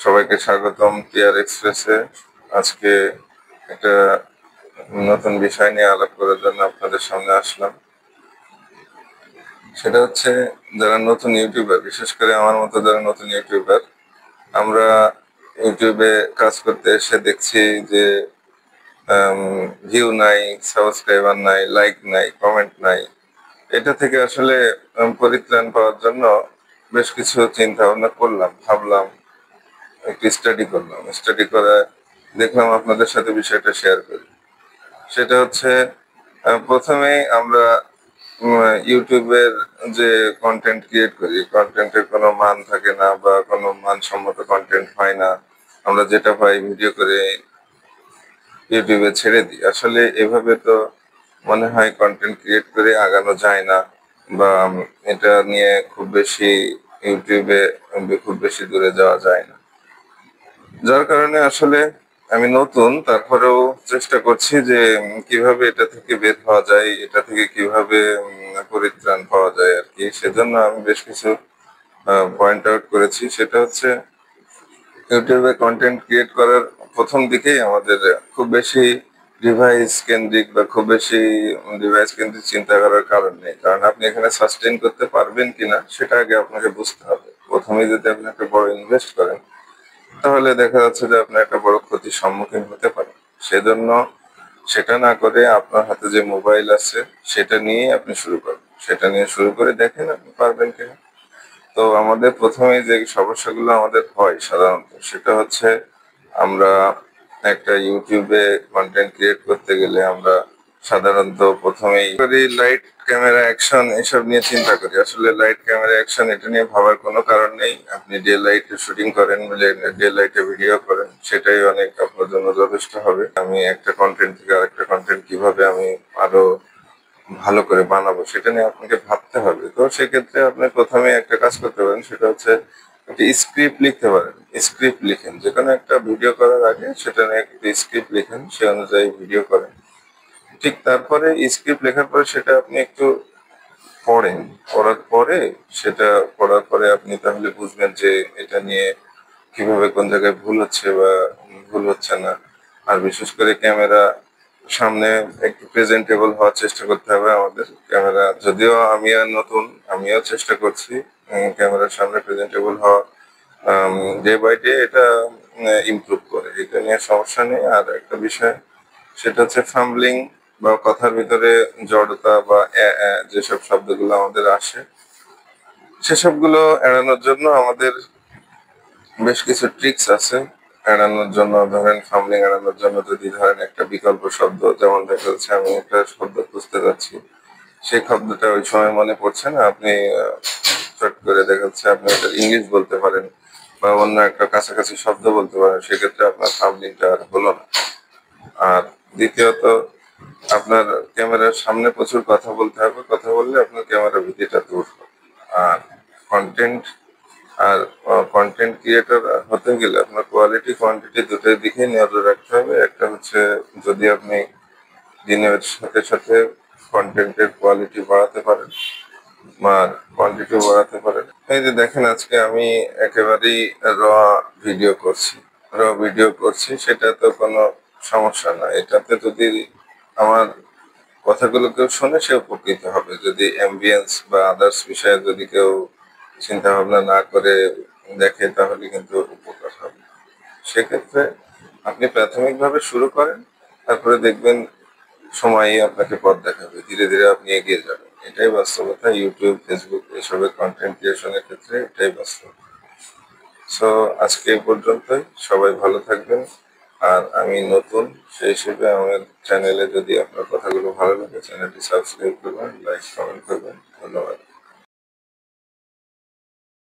সবাইকে স্বাগতম টিআর এক্সপ্রেসে। আজকে একটা নতুন বিষয় নিয়ে আলাপ করার জন্য আপনাদের সামনে আসলাম। সেটা হচ্ছে, যারা নতুন ইউটিউবার, বিশেষ করে আমার মতো যারা নতুন ইউটিউবার, আমরা ইউটিউবে কাজ করতে এসে দেখছি যে ভিউ নাই, সাবস্ক্রাইবার নাই, লাইক নাই, কমেন্ট নাই। এটা থেকে আসলে পরিত্রাণ পাওয়ার জন্য বেশ কিছু চিন্তা ভাবনা করলাম, ভাবলাম, একটু স্টাডি করে দেখলাম আপনাদের সাথে বিষয়টা শেয়ার করি। সেটা হচ্ছে, প্রথমেই আমরা ইউটিউবের যে কন্টেন্ট ক্রিয়েট করি, কন্টেন্টের কোনো মান থাকে না বা কোনো মানসম্মত কন্টেন্ট হয় না। আমরা যেটা পাই ভিডিও করে ইউটিউবে ছেড়ে দিই। আসলে এভাবে তো মনে হয় কন্টেন্ট ক্রিয়েট করে আগানো যায় না, বা এটা নিয়ে খুব বেশি ইউটিউবে খুব বেশি দূরে যাওয়া যায় না। যার কারণে আসলে আমি নতুন, তারপরেও চেষ্টা করছি যে কিভাবে এটা থেকে বের হওয়া যায়, এটা থেকে কিভাবে পরিত্রাণ পাওয়া যায় আর কি। সেজন্য আমি বেশ কিছু পয়েন্ট আউট করেছি। সেটা হচ্ছে, ইউটিউবে কন্টেন্ট ক্রিয়েট করার প্রথম দিকেই আমাদের খুব বেশি ডিভাইস কেন্দ্রিক চিন্তা করার কারণ নেই। কারণ আপনি এখানে সাস্টেইন করতে পারবেন কিনা সেটা আগে আপনাকে বুঝতে হবে। প্রথমেই যদি আপনি একটা বড় ইনভেস্ট করেন, তাহলে দেখা যাচ্ছে যে আপনি একটা বড় ক্ষতির সম্মুখীন হতে পারেন। সেজন্য সেটা না করে আপনার হাতে যে মোবাইল আছে সেটা নিয়েই আপনি শুরু করবেন। সেটা নিয়ে শুরু করে দেখেন আপনি পারবেন কিনা। তো আমাদের প্রথমেই যে সমস্যাগুলো আমাদের হয় সাধারণত, সেটা হচ্ছে, আমরা একটা ইউটিউবে কন্টেন্ট ক্রিয়েট করতে গেলে আমরা সাধারণত প্রথমেই লাইট, ক্যামেরা, অ্যাকশন এসব নিয়ে চিন্তা করি। আসলে লাইট, ক্যামেরা, অ্যাকশন এটা নিয়ে ভাবার কোনো কারণ নেই। আপনি ডে লাইটে শুটিং করেন, ডে লাইটে ভিডিও করেন, সেটাই অনেক আপনার জন্য যথেষ্ট হবে। আমি একটা কন্টেন্ট থেকে আরেকটা কন্টেন্ট কিভাবে আমি আরো ভালো করে বানাবো সেটা নিয়ে আপনাকে ভাবতে হবে। তো সেক্ষেত্রে আপনি প্রথমে একটা কাজ করতে পারেন, সেটা হচ্ছে একটা স্ক্রিপ্ট লিখতে পারেন। স্ক্রিপ্ট লিখেন, যে কোনো একটা ভিডিও করার আগে সেটা নিয়ে একটা স্ক্রিপ্ট লিখেন, সে অনুযায়ী ভিডিও করেন। ঠিক তারপরে স্ক্রিপ্ট লেখার পরে সেটা আপনি একটু পড়েন। পড়ার পরে আপনি তাহলে বুঝবেন যে এটা নিয়ে কিভাবে কোন জায়গায় ভুল হচ্ছে বা ভুল হচ্ছে না। আর বিশেষ করে ক্যামেরা সামনে একটু প্রেজেন্টেবল হওয়ার চেষ্টা করতে হবে আমাদের। ক্যামেরা যদিও আমি আর নতুন, আমিও চেষ্টা করছি ক্যামেরার সামনে প্রেজেন্টেবল হওয়া। ডে বাই ডে এটা ইমপ্রুভ করে, এটা নিয়ে সমস্যা নেই। আর একটা বিষয়, সেটা হচ্ছে ফাম্বলিং বা কথার ভিতরে জড়তা বা যেসব শব্দগুলো আমাদের আসে, সেসবগুলো এড়ানোর জন্য আমাদের বেশ কিছু ট্রিক্স আছে। এড়ানোর জন্য, ধরেন ফাম্বলিং এড়ানোর জন্য, যদি ধরেন একটা বিকল্প শব্দ, যেমন দেখা যাচ্ছে আমি একটা শব্দ খুঁজতে যাচ্ছি, সেই শব্দটা ওই সময় মনে পড়ছে না, আপনি চট করে দেখা যাচ্ছে আপনি একটা ইংলিশ বলতে পারেন বা অন্য একটা কাছাকাছি শব্দ বলতে পারেন, সেক্ষেত্রে আপনার ফাম্বলিংটা আর হলো না। আর দ্বিতীয়ত, আপনার ক্যামেরার সামনে প্রচুর কথা বলতে হবে। কথা বললে আপনার ক্যামেরা ভীতিটা দূর হবে। আর কন্টেন্ট আর কন্টেন্ট ক্রিয়েটর হতে গেলে আপনার কোয়ালিটি কোয়ান্টিটি দুটোর দিকেই নজর রাখতে হবে। একটা হচ্ছে, যদি আপনি দিনের সাথে সাথে কন্টেন্টের কোয়ালিটি বাড়াতে পারেন আর কোয়ান্টিটি বাড়াতে পারেন। এই যে দেখেন, আজকে আমি একেবারেই র ভিডিও করছি, সেটা তো কোনো সমস্যা না। এটাতে যদি আমার কথাগুলো কেউ শুনে, সে উপকৃত হবে। যদি অ্যাম্বিয়েন্স বা আদার্স বিষয়ে যদি কেউ চিন্তা ভাবনা না করে দেখে, তাহলে কিন্তু উপকার হবে। সেক্ষেত্রে আপনি প্রাথমিকভাবে শুরু করেন, তারপরে দেখবেন সময়ই আপনাকে পথ দেখাবে। ধীরে ধীরে আপনি এগিয়ে যাবেন। এটাই বাস্তবতা। ইউটিউব, ফেসবুক এসবের কন্টেন্ট ক্রিয়েশনের ক্ষেত্রে এটাই বাস্তব। সো আজকে এই পর্যন্তই। সবাই ভালো থাকবেন। আর আমি নতুন, সেই হিসেবে আমার চ্যানেলে যদি আপনার কথাগুলো ভালো লাগে, চ্যানেলটি সাবস্ক্রাইব করবেন, লাইক, কমেন্ট করবেন। ধন্যবাদ।